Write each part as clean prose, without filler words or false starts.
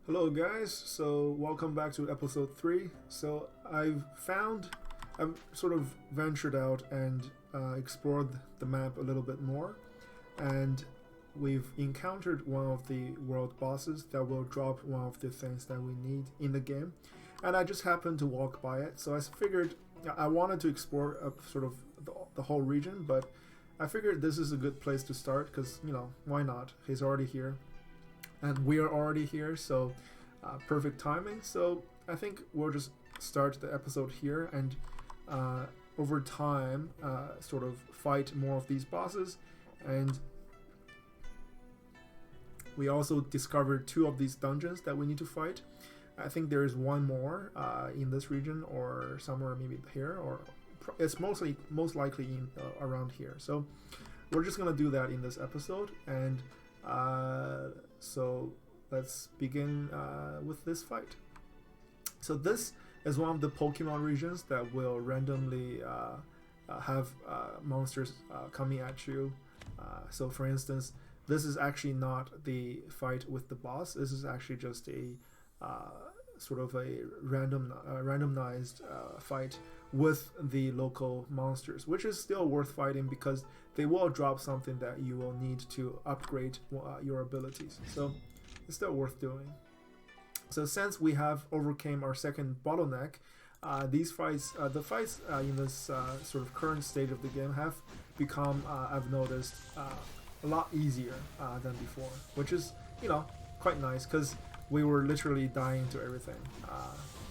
Hello guys, so welcome back to episode 3. So I've sort of ventured out and explored the map a little bit more, and we've encountered one of the world bosses that will drop one of the things that we need in the game, and I just happened to walk by it, so I figured I wanted to explore sort of the whole region, but I figured this is a good place to start because, why not? He's already here and we are already here, so perfect timing. So I think we'll just start the episode here and over time sort of fight more of these bosses. And we also discovered 2 of these dungeons that we need to fight. I think there is one more in this region or somewhere maybe here, or it's most likely in, around here. So we're just gonna do that in this episode, and so let's begin with this fight. So this is one of the Pokemon regions that will randomly have monsters coming at you. So for instance, this is actually not the fight with the boss. This is actually just a sort of a randomized fight with the local monsters, which is still worth fighting because they will drop something that you will need to upgrade your abilities. So it's still worth doing. So since we have overcame our second bottleneck, these fights, the fights in this sort of current stage of the game have become, I've noticed, a lot easier than before, which is, quite nice because we were literally dying to everything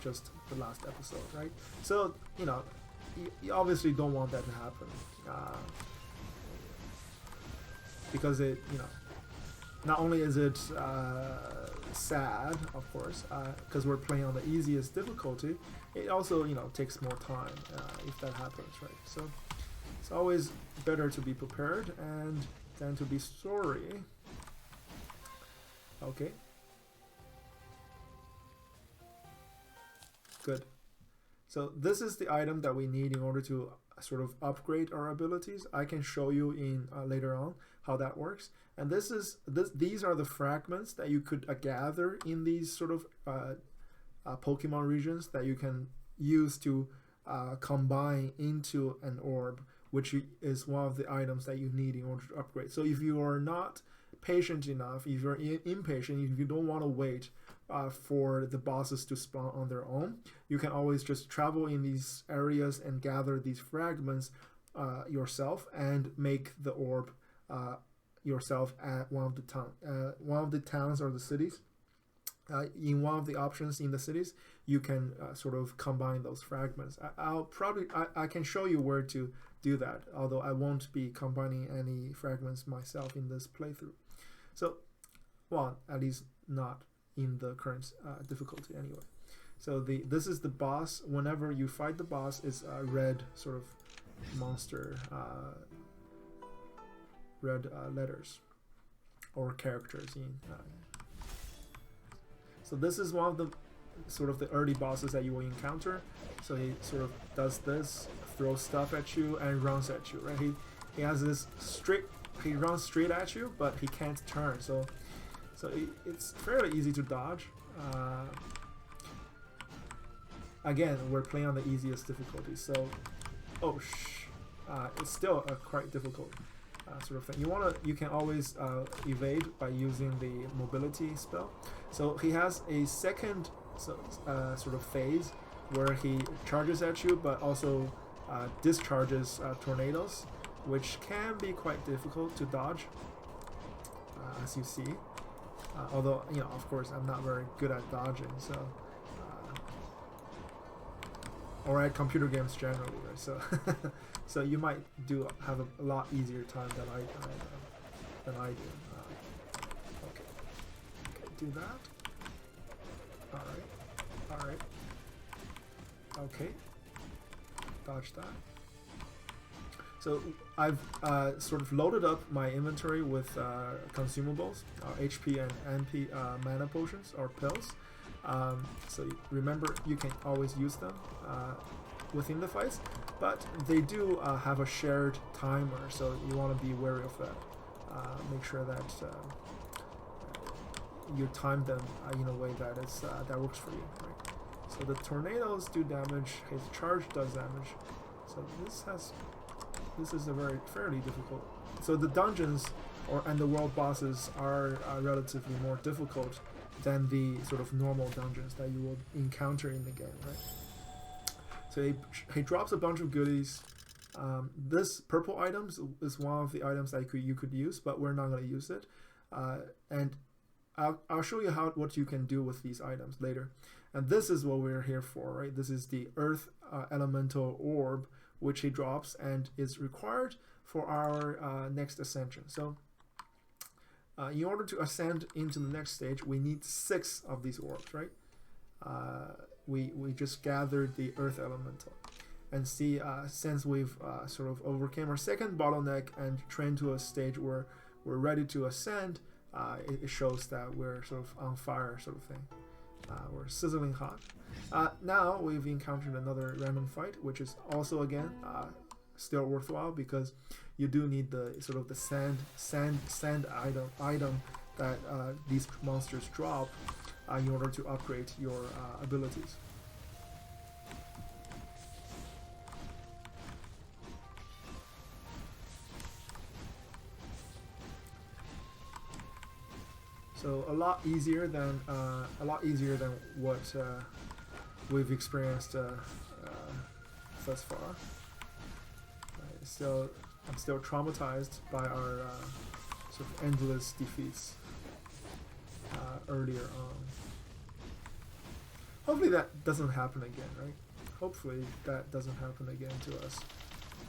just the last episode, right? So, you obviously don't want that to happen because it, not only is it sad, of course, because we're playing on the easiest difficulty, it also, takes more time if that happens, right? So it's always better to be prepared and than to be sorry. Okay. Good. So this is the item that we need in order to sort of upgrade our abilities. I can show you in later on how that works. And these are the fragments that you could gather in these sort of Pokemon regions that you can use to combine into an orb, which is one of the items that you need in order to upgrade. So if you are not patient enough, if you're impatient, if you don't want to wait for the bosses to spawn on their own, you can always just travel in these areas and gather these fragments yourself and make the orb yourself at one of the towns or the cities. In one of the options in the cities, you can sort of combine those fragments. I can show you where to do that, although I won't be combining any fragments myself in this playthrough. So, well, at least not in the current difficulty anyway. So this is the boss. Whenever you fight the boss, it's a red sort of monster, red letters or characters in. So this is one of the sort of the early bosses that you will encounter. So he sort of does this, throws stuff at you and runs at you, right? He has this he runs straight at you, but he can't turn. So it's fairly easy to dodge. Again, we're playing on the easiest difficulty, so it's still a quite difficult sort of thing. You can always evade by using the mobility spell. So he has a second sort of phase where he charges at you, but also discharges tornadoes, which can be quite difficult to dodge, as you see. Although, of course, I'm not very good at dodging, so or at computer games generally, right? So so you might have a lot easier time than I do. Okay, do that. All right. Okay, dodge that. So I've sort of loaded up my inventory with consumables, HP and NP mana potions or pills. So remember, you can always use them within the fights, but they do have a shared timer, so you want to be wary of that. Make sure that you time them in a way that is that works for you, right? So the tornadoes do damage. His charge does damage. So this is a very fairly difficult. So the dungeons and the world bosses are relatively more difficult than the sort of normal dungeons that you will encounter in the game, right? So he drops a bunch of goodies. This purple items is one of the items that you could use, but we're not going to use it. And I'll show you what you can do with these items later. And this is what we're here for, right? This is the Earth Elemental Orb, which he drops and is required for our next ascension. So in order to ascend into the next stage, we need 6 of these orbs, right? We just gathered the Earth Elemental. And see, since we've sort of overcame our second bottleneck and trained to a stage where we're ready to ascend, it shows that we're sort of on fire, sort of thing. We're sizzling hot. Now we've encountered another random fight, which is also again still worthwhile because you do need the sort of the sand item that these monsters drop in order to upgrade your abilities. So a lot easier than what we've experienced thus far. So I'm still traumatized by our sort of endless defeats earlier on. Hopefully that doesn't happen again, right? Hopefully that doesn't happen again to us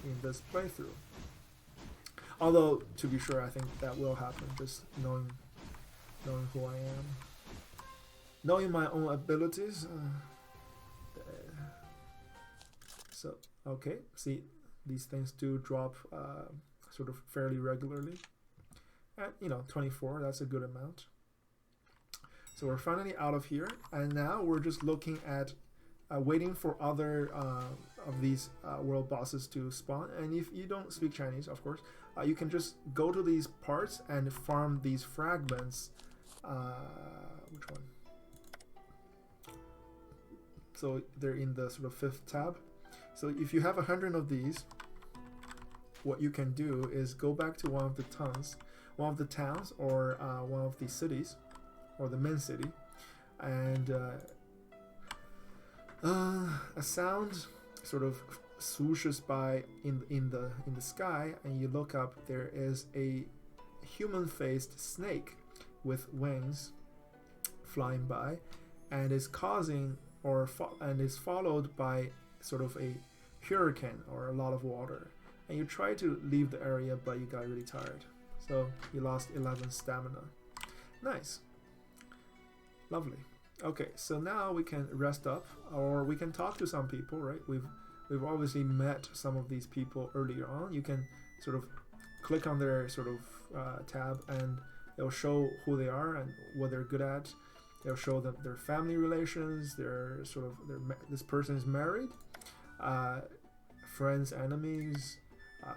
in this playthrough. Although, to be sure, I think that will happen, just knowing who I am, knowing my own abilities. So, okay, see, these things do drop sort of fairly regularly. At 24, that's a good amount. So we're finally out of here, and now we're just looking at waiting for other of these world bosses to spawn. And if you don't speak Chinese, of course, you can just go to these parts and farm these fragments. Which one? So they're in the sort of 5th tab. So if you have 100 of these, what you can do is go back to one of the towns, or one of the cities, or the main city, and a sound sort of swooshes by in the sky, and you look up. There is a human-faced snake with wings flying by, and is causing and is followed by sort of a hurricane or a lot of water. And you try to leave the area, but you got really tired, so you lost 11 stamina. Nice, lovely. Okay, so now we can rest up, or we can talk to some people, right? We've obviously met some of these people earlier on. You can sort of click on their sort of tab, and it'll show who they are and what they're good at. It'll show them their family relations, this person is married, friends, enemies,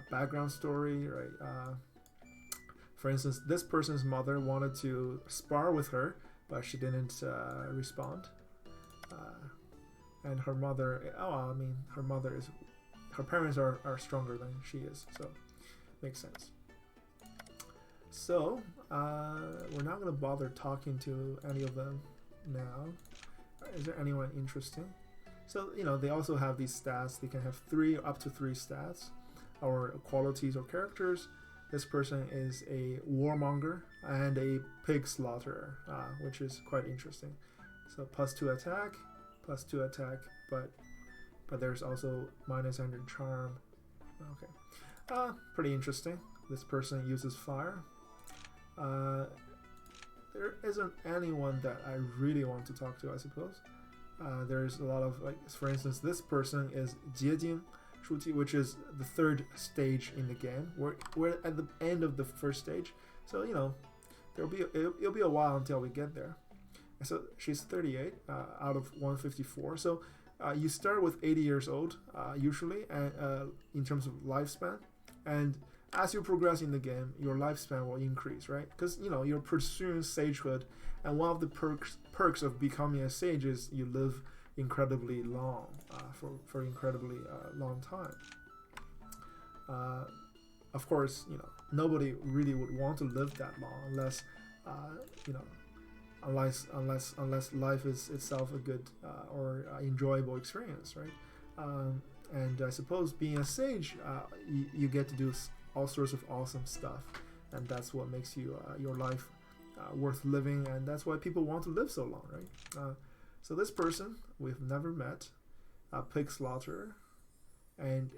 background story, right? For instance, this person's mother wanted to spar with her, but she didn't respond. And her mother, her parents are stronger than she is, so makes sense. So we're not going to bother talking to any of them now. Is there anyone interesting? So they also have these stats. They can have up to three stats or qualities or characters. This person is a warmonger and a pig slaughterer, which is quite interesting. So +2 attack, but there's also -100 charm. Okay, pretty interesting. This person uses fire. There isn't anyone that I really want to talk to, I suppose. There's a lot of, for instance, this person is 结晶 Shuti, which is the 3rd stage in the game. We're at the end of the 1st stage, so it'll be a while until we get there. So she's 38 out of 154. So you start with 80 years old usually, and in terms of lifespan, and as you progress in the game, your lifespan will increase, right? Because you're pursuing sagehood, and one of the perks of becoming a sage is you live incredibly long, for incredibly long time. Of course, nobody really would want to live that long unless, unless life is itself a good or enjoyable experience, right? And I suppose being a sage, you get to do all sorts of awesome stuff, and that's what makes your life worth living, and that's why people want to live so long, right? So this person we've never met, a pig slaughterer, and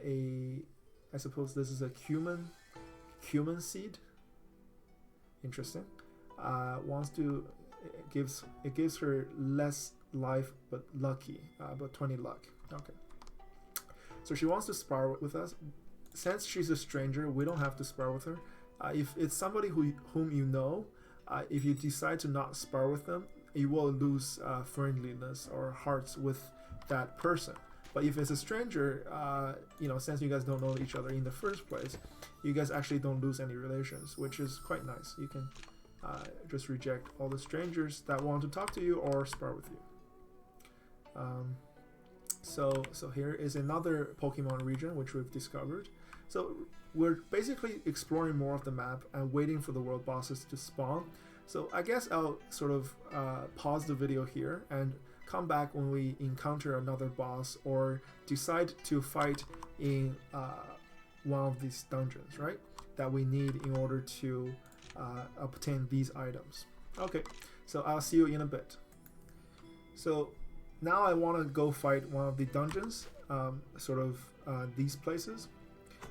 I suppose this is a cumin seed. Interesting. It gives her less life but lucky, but 20 luck. Okay. So she wants to spar with us. Since she's a stranger, we don't have to spar with her. If it's somebody whom you know, if you decide to not spar with them, you will lose friendliness or hearts with that person. But if it's a stranger, since you guys don't know each other in the first place, you guys actually don't lose any relations, which is quite nice. You can just reject all the strangers that want to talk to you or spar with you. So here is another Pokemon region which we've discovered. So we're basically exploring more of the map and waiting for the world bosses to spawn. So I guess I'll sort of pause the video here and come back when we encounter another boss or decide to fight in one of these dungeons, right? That we need in order to obtain these items. Okay, so I'll see you in a bit. So now I want to go fight one of the dungeons, these places,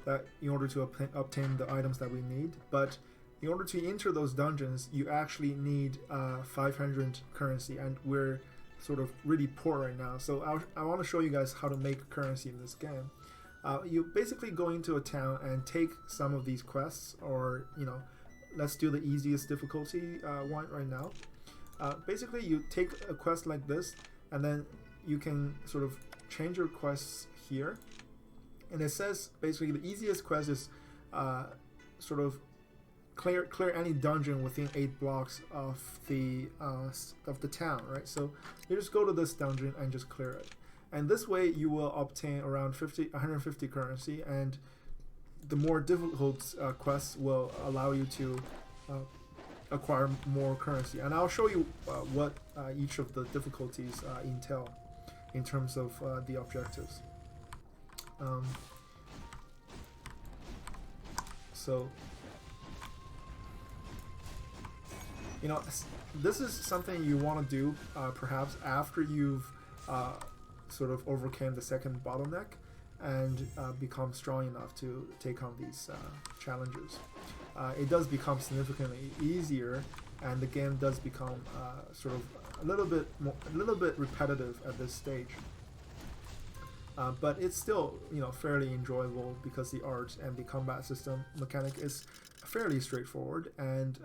that in order to obtain the items that we need. But in order to enter those dungeons, you actually need 500 currency, and we're sort of really poor right now. So I want to show you guys how to make currency in this game. You basically go into a town and take some of these quests, or let's do the easiest difficulty one right now. Basically, you take a quest like this, and then you can sort of change your quests here. And it says basically the easiest quest is sort of clear any dungeon within 8 blocks of the town, right? So you just go to this dungeon and just clear it, and this way you will obtain around 150 currency, and the more difficult quests will allow you to acquire more currency. And I'll show you what each of the difficulties entail in terms of the objectives. So this is something you want to do perhaps after you've sort of overcame the second bottleneck and become strong enough to take on these challenges. It does become significantly easier, and the game does become sort of a little bit repetitive at this stage. But it's still fairly enjoyable because the art and the combat system mechanic is fairly straightforward and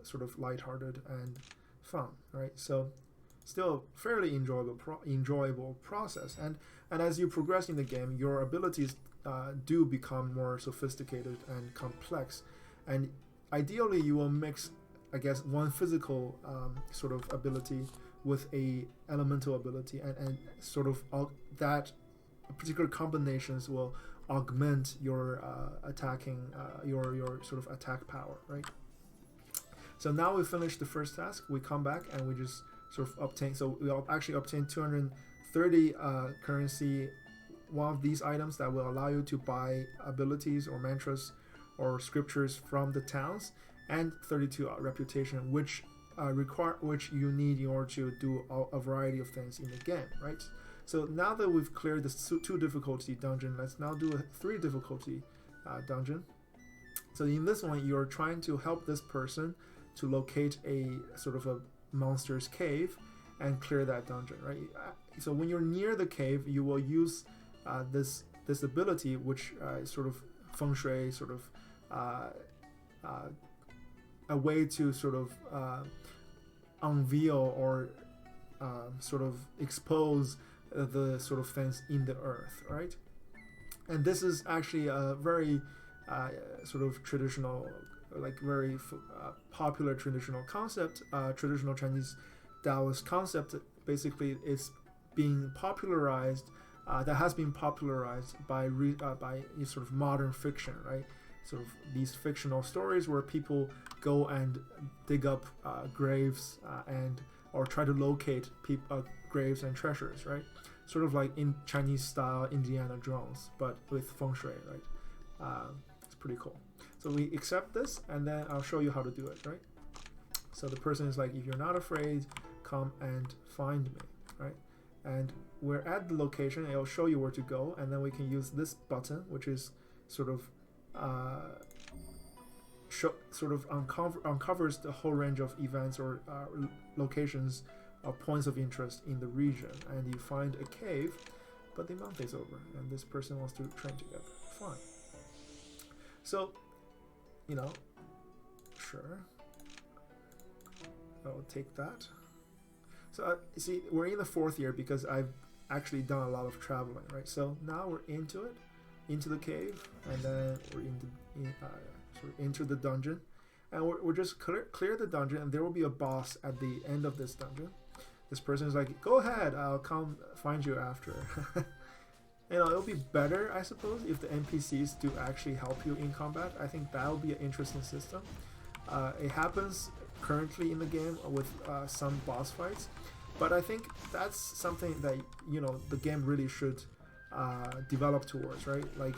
sort of lighthearted and fun, right? So still fairly enjoyable process, and as you progress in the game, your abilities do become more sophisticated and complex, and ideally you will mix, I guess, one physical sort of ability with a elemental ability, and sort of that particular combinations will augment your attacking your sort of attack power, right? So now we finished the first task, we come back and we just sort of obtain, so we actually obtain 230 currency, one of these items that will allow you to buy abilities or mantras or scriptures from the towns, and 32 reputation, which you need in order to do a variety of things in the game, right? So now that we've cleared this 2 difficulty dungeon, let's now do a 3 difficulty dungeon. So in this one, you're trying to help this person to locate a sort of a monster's cave and clear that dungeon, right? So when you're near the cave, you will use this ability, which is sort of feng shui, sort of a way to sort of unveil or sort of expose the sort of things in the earth, right? And this is actually a very sort of traditional, like very popular traditional concept, traditional Chinese Taoist concept. Basically, it's being popularized. That has been popularized by sort of modern fiction, right? Sort of these fictional stories where people go and dig up graves or try to locate graves and treasures, right? Sort of like in Chinese style Indiana Jones, but with feng shui, right? It's pretty cool. So we accept this, and then I'll show you how to do it, right? So the person is like, if you're not afraid, come and find me, right? And we're at the location, it'll show you where to go, and then we can use this button, which is sort of uncovers the whole range of events or locations or points of interest in the region. And you find a cave, but the month is over, and this person wants to train together. Fine. So, you know, sure, I'll take that. So you see, we're in the 4th year because I've actually done a lot of traveling, right? So now we're into it, into the cave, and then we're into the dungeon, and we're just clear the dungeon, and there will be a boss at the end of this dungeon. This person is like, go ahead, I'll come find you after. You know, it'll be better, I suppose, if the NPCs do actually help you in combat. I think that'll be an interesting system. It happens currently in the game with some boss fights, but I think that's something that, you know, the game really should develop towards, right? Like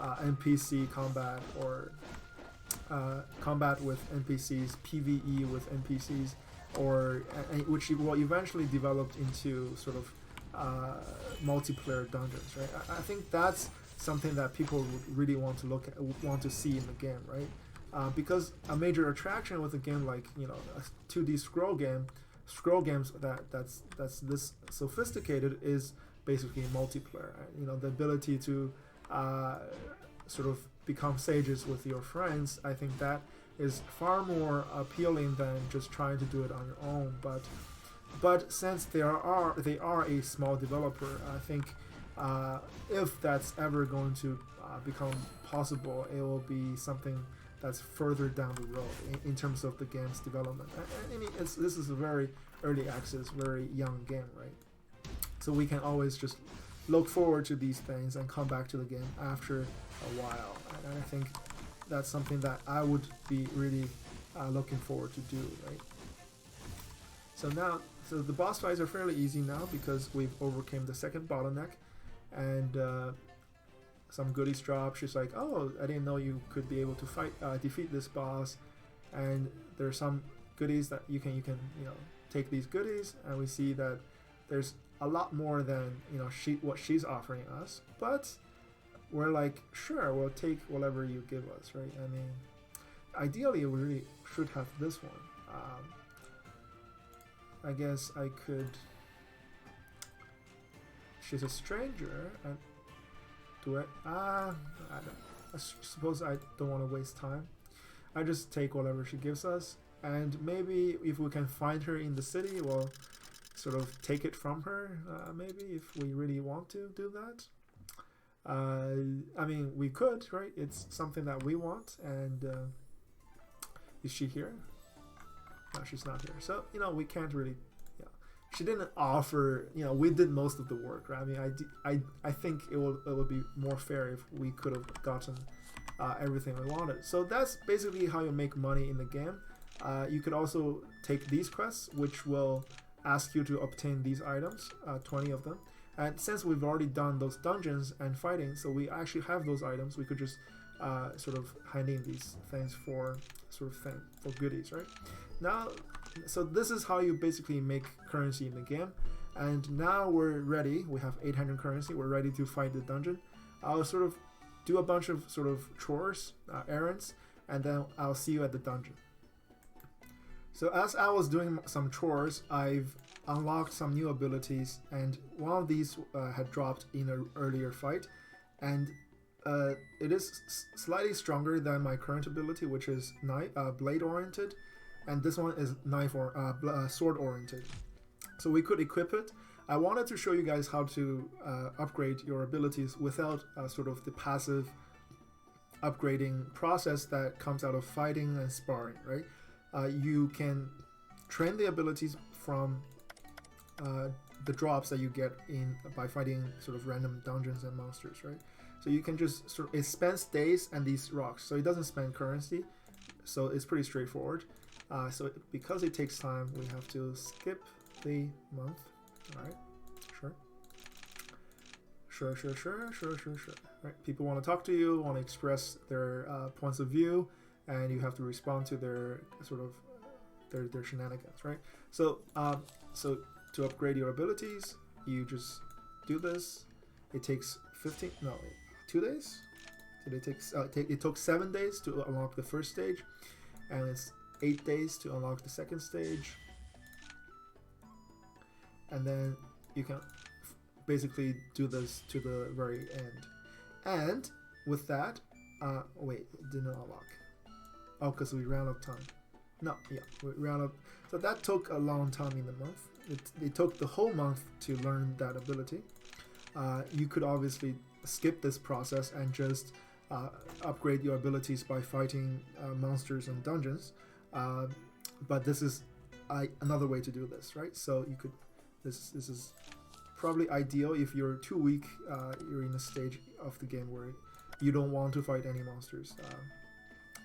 NPC combat, or combat with NPCs, PvE with NPCs, or which will eventually develop into sort of multiplayer dungeons, right? I think that's something that people would really want to see in the game, right? Because a major attraction with a game like, you know, a 2D scroll games that's this sophisticated is basically multiplayer. You know, the ability to sort of become sages with your friends. I think that is far more appealing than just trying to do it on your own. But since they are a small developer, I think if that's ever going to become possible, it will be something that's further down the road in terms of the game's development. I mean, this is a very early access, very young game, right? So we can always just look forward to these things and come back to the game after a while. And I think that's something that I would be really looking forward to do, right? So the boss fights are fairly easy now because we've overcame the second bottleneck, and some goodies drop. She's like, oh, I didn't know you could be able to defeat this boss, and there's some goodies that you can take these goodies, and we see that there's a lot more than what she's offering us, but we're like, sure, we'll take whatever you give us, right? I mean, ideally we really should have this one. I guess I could. She's a stranger. I suppose I don't want to waste time. I just take whatever she gives us, and maybe if we can find her in the city, we'll sort of take it from her. Maybe if we really want to do that. I mean, we could, right? It's something that we want. And is she here? No, she's not here. So we can't really. She didn't offer. We did most of the work, right? I mean, I think it would be more fair if we could have gotten everything we wanted. So that's basically how you make money in the game. You could also take these quests, which will ask you to obtain these items, 20 of them. And since we've already done those dungeons and fighting, so we actually have those items, we could just sort of hand in these things for goodies, right? Now, so this is how you basically make currency in the game. And now we're ready. We have 800 currency. We're ready to fight the dungeon. I'll sort of do a bunch of sort of chores, errands, and then I'll see you at the dungeon. So as I was doing some chores, I've unlocked some new abilities, and one of these had dropped in an earlier fight, and it is slightly stronger than my current ability, which is blade oriented, and this one is sword oriented. So we could equip it. I wanted to show you guys how to upgrade your abilities without sort of the passive upgrading process that comes out of fighting and sparring, right? You can train the abilities from the drops that you get in by fighting sort of random dungeons and monsters, right? So you can just sort of, it spends days and these rocks, so it doesn't spend currency, so it's pretty straightforward. Because it takes time, we have to skip the month. All right, sure. Right, people want to talk to you, want to express their points of view, and you have to respond to their sort of their shenanigans, right? So to upgrade your abilities, you just do this. It takes 2 days. It took 7 days to unlock the first stage, and it's 8 days to unlock the second stage, and then you can basically do this to the very end. And with that, wait, it didn't unlock. Oh, because we ran out of time. No, yeah, we ran out. So that took a long time in the month. It took the whole month to learn that ability. You could obviously skip this process and just upgrade your abilities by fighting monsters and dungeons. But this is another way to do this, right? So you could. This is probably ideal if you're too weak. You're in a stage of the game where you don't want to fight any monsters,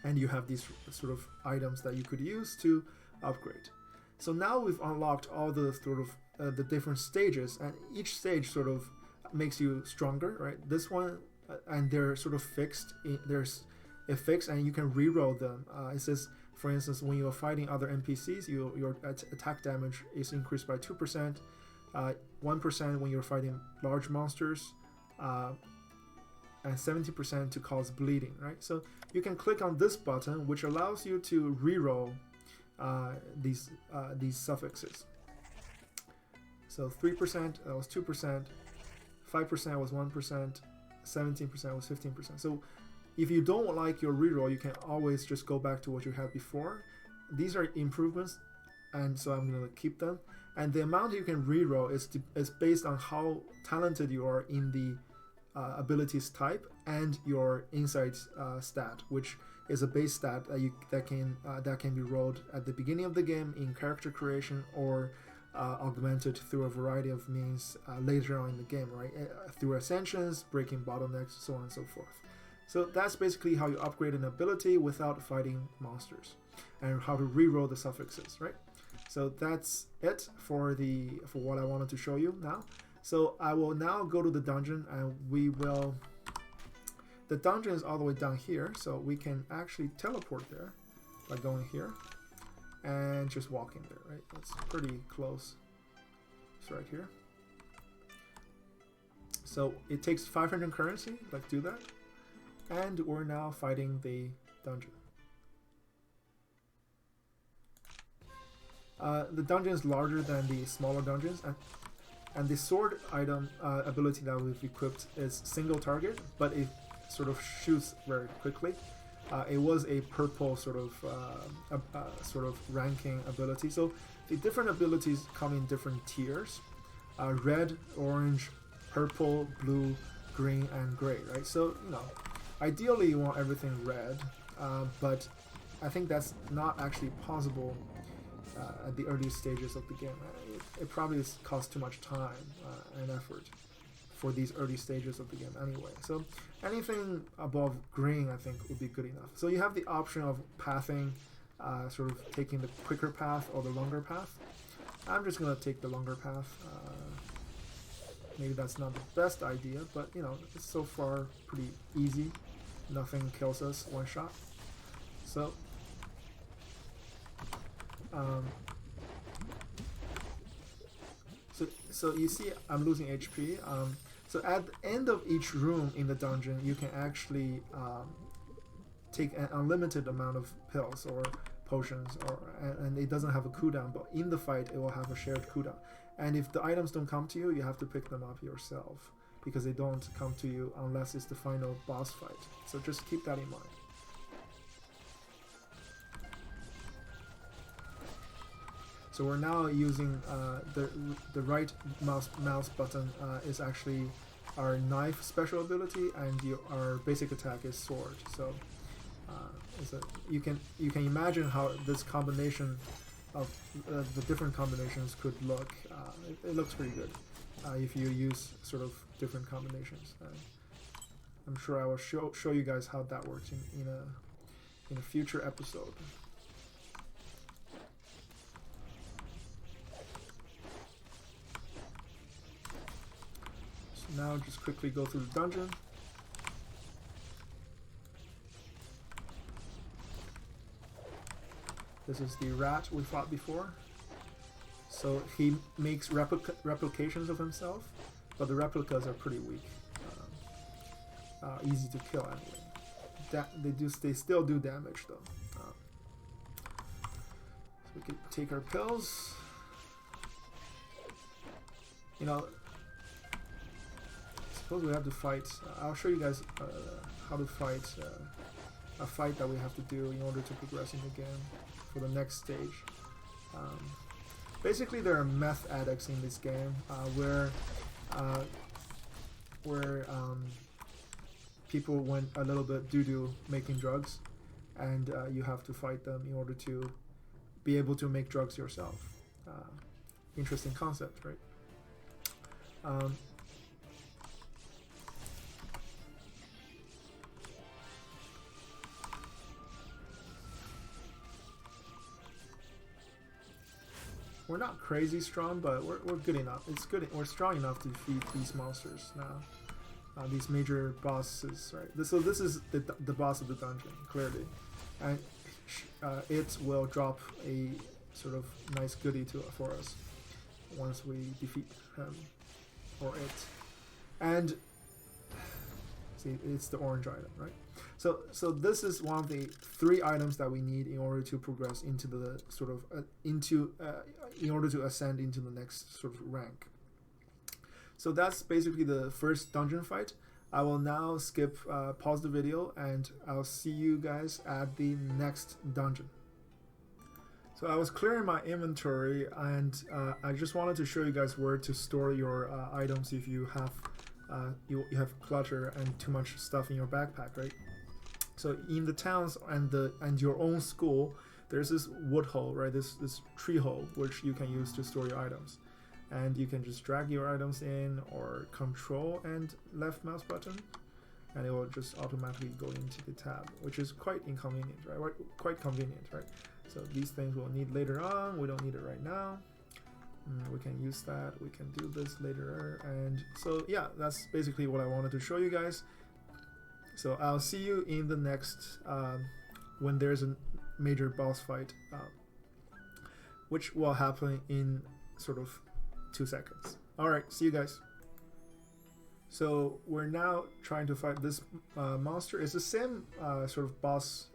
and you have these sort of items that you could use to upgrade. So now we've unlocked all the sort of the different stages, and each stage sort of makes you stronger, right? This one, and they're sort of fixed. There's a fix, and you can reroll them. It says, for instance, when you're fighting other NPCs, your attack damage is increased by 2%, 1% when you're fighting large monsters, and 70% to cause bleeding, right? So you can click on this button, which allows you to reroll these suffixes. So 3% that was 2%, 5% was 1%, 17% was 15%. So if you don't like your reroll, you can always just go back to what you had before. These are improvements, and so I'm going to keep them. And the amount you can reroll is based on how talented you are in the abilities type and your insight stat, which is a base stat that can be rolled at the beginning of the game in character creation, or augmented through a variety of means later on in the game, right? Through ascensions, breaking bottlenecks, so on and so forth. So that's basically how you upgrade an ability without fighting monsters, and how to reroll the suffixes, right? So that's it for what I wanted to show you now. So I will now go to the dungeon, and the dungeon is all the way down here, so we can actually teleport there by going here and just walking there, right? That's pretty close. It's right here. So it takes 500 currency, let's do that. And we're now fighting the dungeon. The dungeon is larger than the smaller dungeons, and the sword item ability that we've equipped is single target, but it sort of shoots very quickly. It was a purple sort of ranking ability. So the different abilities come in different tiers: red, orange, purple, blue, green, and gray. Right. So ideally you want everything red, but I think that's not actually possible at the early stages of the game. It probably costs too much time and effort for these early stages of the game anyway. So anything above green, I think, would be good enough. So you have the option of pathing, sort of taking the quicker path or the longer path. I'm just going to take the longer path. Maybe that's not the best idea, but it's so far pretty easy. Nothing kills us one shot. So so you see I'm losing HP. So at the end of each room in the dungeon, you can actually take an unlimited amount of pills or potions, and it doesn't have a cooldown, but in the fight it will have a shared cooldown. And if the items don't come to you, you have to pick them up yourself, because they don't come to you unless it's the final boss fight. So just keep that in mind. So we're now using the right mouse button is actually our knife special ability, and our basic attack is sword. So you can imagine how this combination of the different combinations could look. It looks pretty good if you use sort of different combinations. I'm sure I will show you guys how that works in a future episode. So now just quickly go through the dungeon. This is the rat we fought before. So he makes replications of himself, but the replicas are pretty weak. Easy to kill anyway. They still do damage though. So we can take our pills. You know, suppose we have to fight. I'll show you guys how to fight a fight that we have to do in order to progress in the game for the next stage. Basically, there are meth addicts in this game where people went a little bit doo-doo making drugs, and you have to fight them in order to be able to make drugs yourself. Interesting concept, right? We're not crazy strong, but we're good enough. It's good. We're strong enough to defeat these monsters now. These major bosses, right? So this is the boss of the dungeon, clearly, and it will drop a sort of nice goodie for us once we defeat him or it. And see, it's the orange item, right? So this is one of the 3 items that we need in order to progress into the sort of in order to ascend into the next sort of rank. So that's basically the first dungeon fight. I will now pause the video, and I'll see you guys at the next dungeon. So I was clearing my inventory, and I just wanted to show you guys where to store your items if you have you have clutter and too much stuff in your backpack, right? So in the towns and your own school, there's this wood hole, right? This tree hole which you can use to store your items, and you can just drag your items in, or Control and left mouse button, and it will just automatically go into the tab, which is quite inconvenient, right? Quite convenient, right? So these things we'll need later on. We don't need it right now. We can use that. We can do this later, and so yeah, that's basically what I wanted to show you guys. So I'll see you in the next when there's a major boss fight, which will happen in sort of 2 seconds. Alright, see you guys. So we're now trying to fight this monster. It's the same sort of boss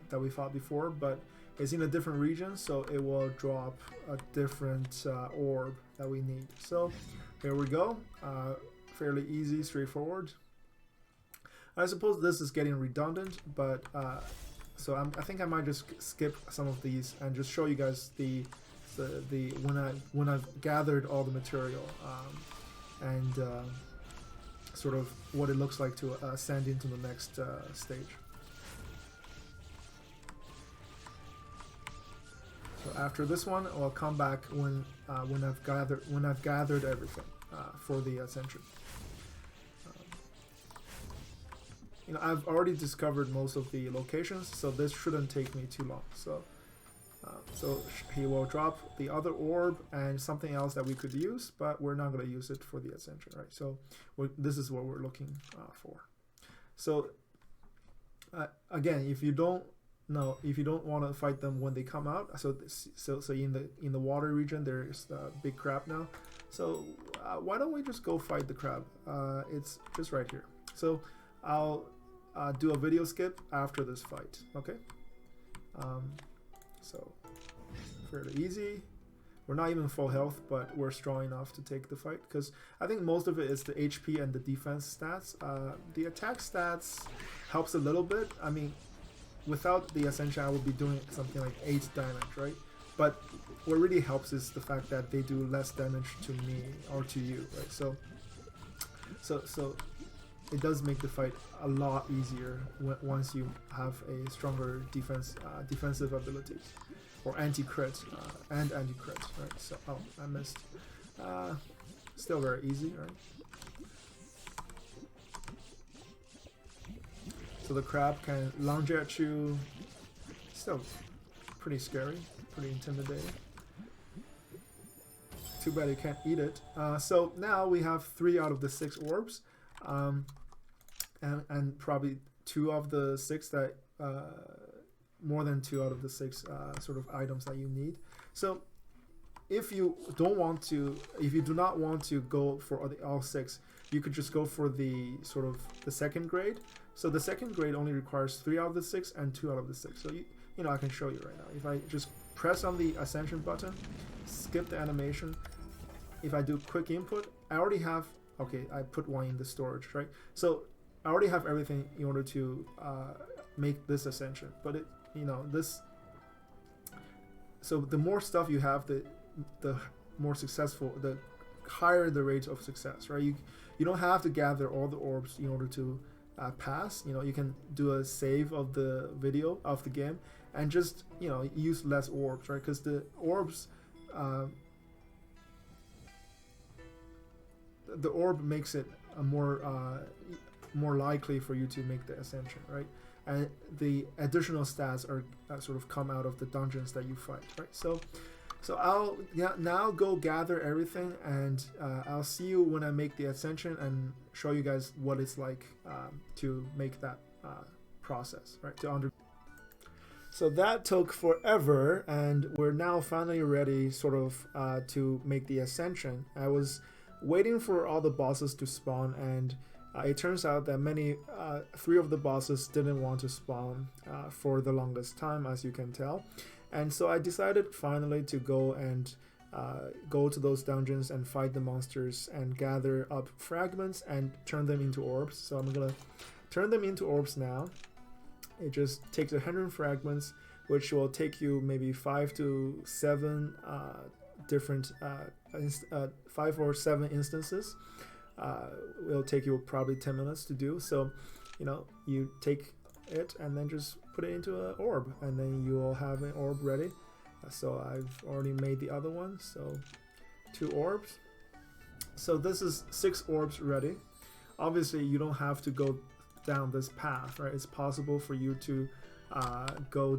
that we fought before, but it's in a different region, so it will drop a different orb that we need. So here we go. Fairly easy, straightforward. I suppose this is getting redundant, but so I think I might just skip some of these and just show you guys the when I've gathered all the material and sort of what it looks like to ascend into the next stage. So after this one, I'll come back when I've gathered everything for the Ascension. You know, I've already discovered most of the locations, so this shouldn't take me too long. So he will drop the other orb and something else that we could use, but we're not going to use it for the Ascension, right? So this is what we're looking for. So again, if you don't want to fight them when they come out, so in the water region there's the big crab now. So why don't we just go fight the crab? It's just right here. So I'll do a video skip after this fight, okay? So fairly easy. We're not even full health, but we're strong enough to take the fight, because I think most of it is the HP and the defense stats. The attack stats helps a little bit. I mean, without the Ascension, I would be doing something like 8 damage, right? But what really helps is the fact that they do less damage to me or to you, right? So So it does make the fight a lot easier once you have a stronger defensive abilities, or anti-crit and anti-crit, right? So, oh, I missed. Still very easy, right? So the crab can lunge at you. Still pretty scary, pretty intimidating. Too bad you can't eat it. So now we have 3 out of the 6 orbs, and probably 2 of the 6 that more than 2 out of the 6 sort of items that you need. So if you do not want to go for all 6, you could just go for the sort of the second grade. So the second grade only requires 3 out of the 6 and 2 out of the 6. So you know, I can show you right now. If I just press on the Ascension button, skip the animation. If I do quick input, I already have, okay, I put 1 in the storage, right? So I already have everything in order to make this Ascension. But it, you know, this, so the more stuff you have, the more successful, the higher the rate of success, right? You don't have to gather all the orbs in order to pass. You know, you can do a save of the video of the game and just, you know, use less orbs, right? Because the orbs, the orb makes it a more likely for you to make the Ascension, right? And the additional stats are sort of come out of the dungeons that you fight, right? So I'll now go gather everything, and I'll see you when I make the Ascension and show you guys what it's like to make that process, right? So that took forever, and we're now finally ready sort of to make the Ascension. I was waiting for all the bosses to spawn, and it turns out that 3 of the bosses didn't want to spawn for the longest time, as you can tell. And so I decided finally to go and go to those dungeons and fight the monsters and gather up fragments and turn them into orbs. So I'm gonna turn them into orbs now. It just takes 100 fragments, which will take you maybe 5 to 7 different 5 or 7 instances. It'll take you probably 10 minutes to do. So, you know, you take it and then just put it into an orb, and then you will have an orb ready. So I've already made the other one, so 2 orbs. So this is 6 orbs ready. Obviously you don't have to go down this path, right? It's possible for you to go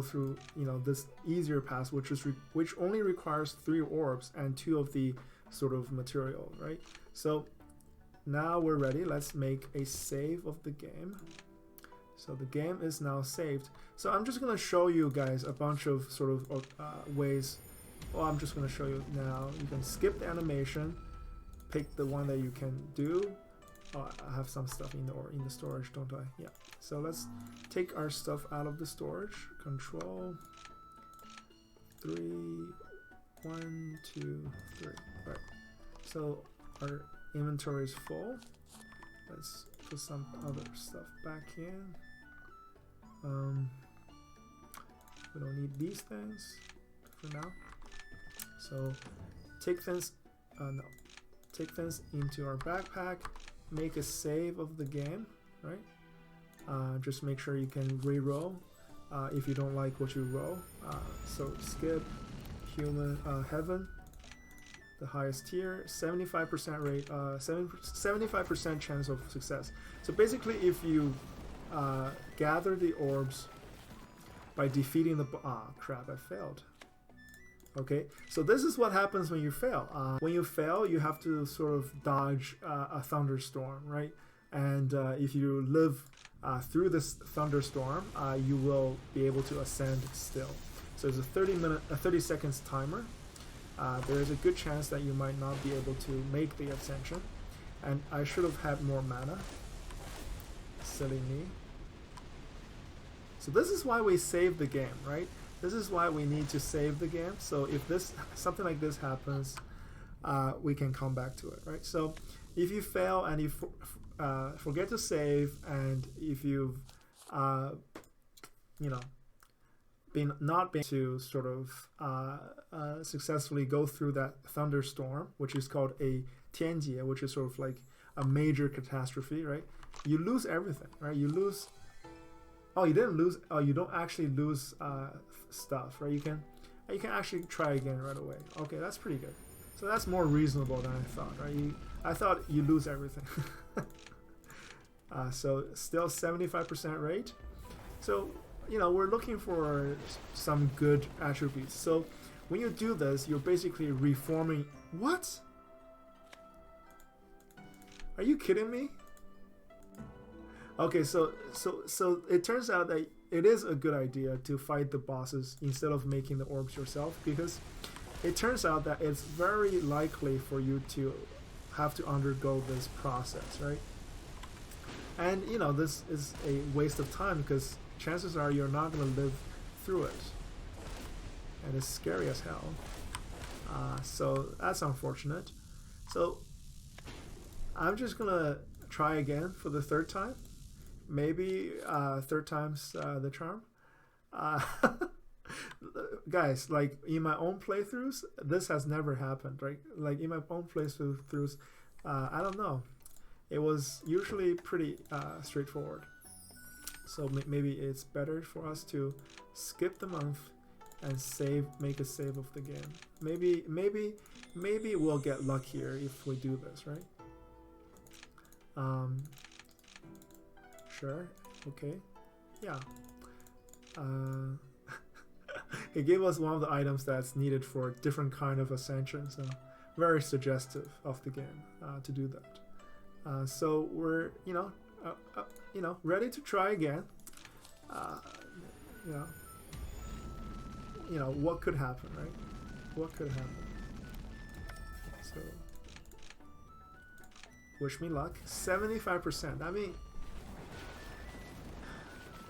through, you know, this easier path, which only requires 3 orbs and 2 of the sort of material, right? So now we're ready. Let's make a save of the game. So the game is now saved. So I'm just going to show you guys a bunch of sort of ways. Well, I'm just going to show you now. You can skip the animation, pick the one that you can do. Oh, I have some stuff in the storage, don't I? Yeah. So let's take our stuff out of the storage. Control 3, 1, 2, 3. Right. So our inventory is full. Let's put some other stuff back in. We don't need these things for now. So take things into our backpack. Make a save of the game, right? Just make sure you can re-roll if you don't like what you roll. So skip human heaven, the highest tier, 75% rate, 75% chance of success. So basically, if you gather the orbs by defeating the crap, I failed. Okay, so this is what happens when you fail. When you fail, you have to sort of dodge a thunderstorm, right? And if you live through this thunderstorm, you will be able to ascend still. So there's a 30 seconds timer. There is a good chance that you might not be able to make the ascension. And I should have had more mana. Silly me. So this is why we save the game, right? This is why we need to save the game. So if something like this happens, we can come back to it, right? So if you fail and you forget to save, and if you've you know, not been to sort of successfully go through that thunderstorm, which is called a tianjie, which is sort of like a major catastrophe, right? You lose everything, right? You lose. Oh, you didn't lose. Oh, you don't actually lose stuff, right? You can actually try again right away. Okay, that's pretty good. So that's more reasonable than I thought, right? I thought you lose everything. So still 75% rate. So, we're looking for some good attributes. So when you do this, you're basically reforming. What? Are you kidding me? Okay, so it turns out that it is a good idea to fight the bosses instead of making the orbs yourself, because it turns out that it's very likely for you to have to undergo this process, right? And this is a waste of time, because chances are you're not going to live through it, and it's scary as hell. So that's unfortunate. So I'm just gonna try again for the third time. Maybe third time's the charm. Guys, like in my own playthroughs, this has never happened, right? Like in my own playthroughs, I don't know. It was usually pretty straightforward. So maybe it's better for us to skip the month and make a save of the game. Maybe we'll get luckier if we do this, right? Sure. Okay. Yeah. It gave us one of the items that's needed for a different kind of Ascension, so very suggestive of the game to do that. So we're ready to try again. What could happen, right? What could happen? So wish me luck. 75%. I mean,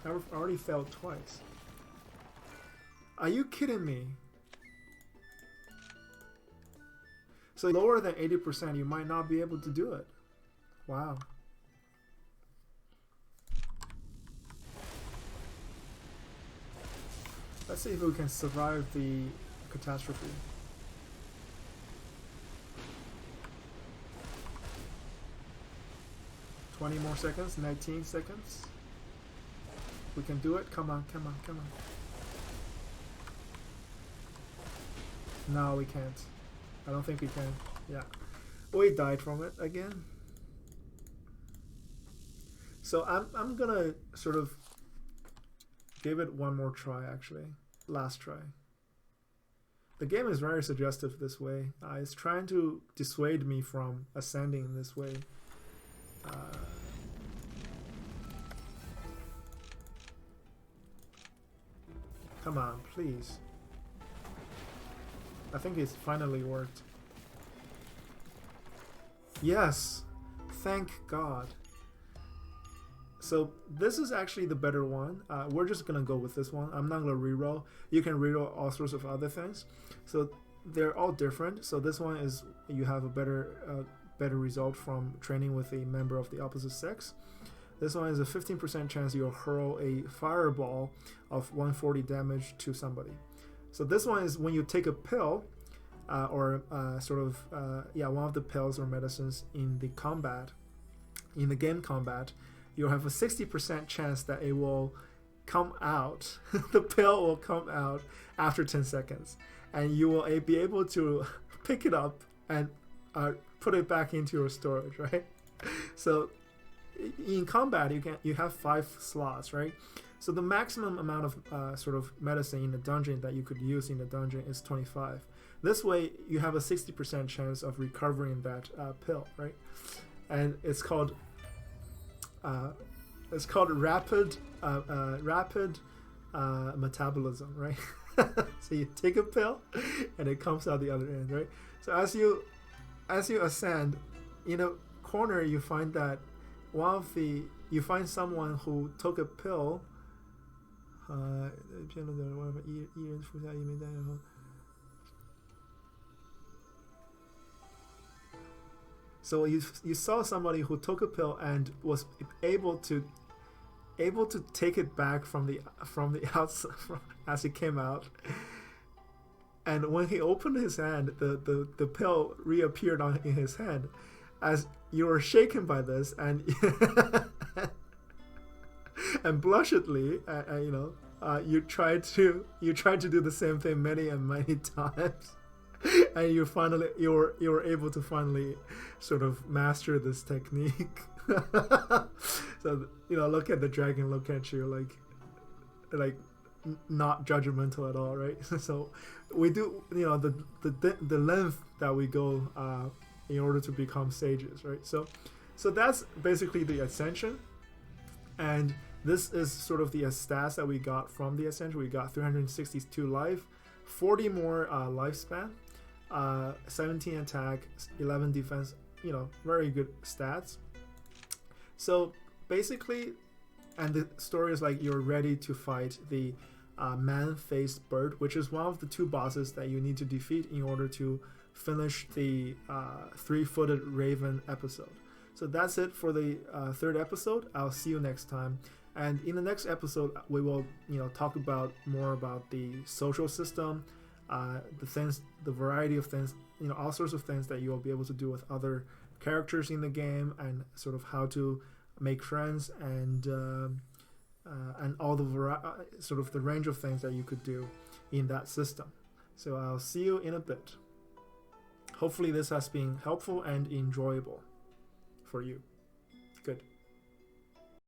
I've already failed twice. Are you kidding me? So lower than 80%, you might not be able to do it. Wow. Let's see if we can survive the catastrophe. $20 more seconds, 19 seconds. We can do it. Come on, come on, come on. No, we can't. I don't think we can. Yeah. We died from it again. So I'm gonna sort of give it one more try, actually. Last try. The game is very suggestive this way. It's trying to dissuade me from ascending this way. Come on, please. I think it's finally worked. Yes! Thank God. So this is actually the better one. We're just gonna go with this one. I'm not gonna reroll. You can reroll all sorts of other things. So they're all different. So this one is you have a better result from training with a member of the opposite sex. This one is a 15% chance you'll hurl a fireball of 140 damage to somebody. So this one is when you take a pill, or one of the pills or medicines in the combat, in the game combat, you'll have a 60% chance that it will come out. The pill will come out after 10 seconds, and you will be able to pick it up and put it back into your storage, right? So in combat, you have 5 slots, right? So the maximum amount of sort of medicine in the dungeon that you could use in the dungeon is 25. This way, you have a 60% chance of recovering that pill, right? And it's called rapid metabolism, right? So you take a pill, and it comes out the other end, right? So as you ascend, in a corner you find that you find someone who took a pill. So you saw somebody who took a pill and was able to take it back from the outside as it came out. And when he opened his hand, the pill reappeared in his hand. as you were shaken by this and and blushedly, you tried to do the same thing many and many times, and you were able to finally sort of master this technique. So look at the dragon, look at you like not judgmental at all, right? So we do the length that we go in order to become sages, right? So that's basically the Ascension, and this is sort of the stats that we got from the Ascension. We got 362 life, 40 more lifespan, 17 attack, 11 defense. Very good stats. So basically, and the story is like you're ready to fight the man-faced bird, which is one of the 2 bosses that you need to defeat in order to finish the 3-footed raven episode. So that's it for the 3rd episode. I'll see you next time. And in the next episode, we will talk about more about the social system, the things, the variety of things, all sorts of things that you will be able to do with other characters in the game, and sort of how to make friends, and all the sort of the range of things that you could do in that system. So I'll see you in a bit. Hopefully this has been helpful and enjoyable for you. Good.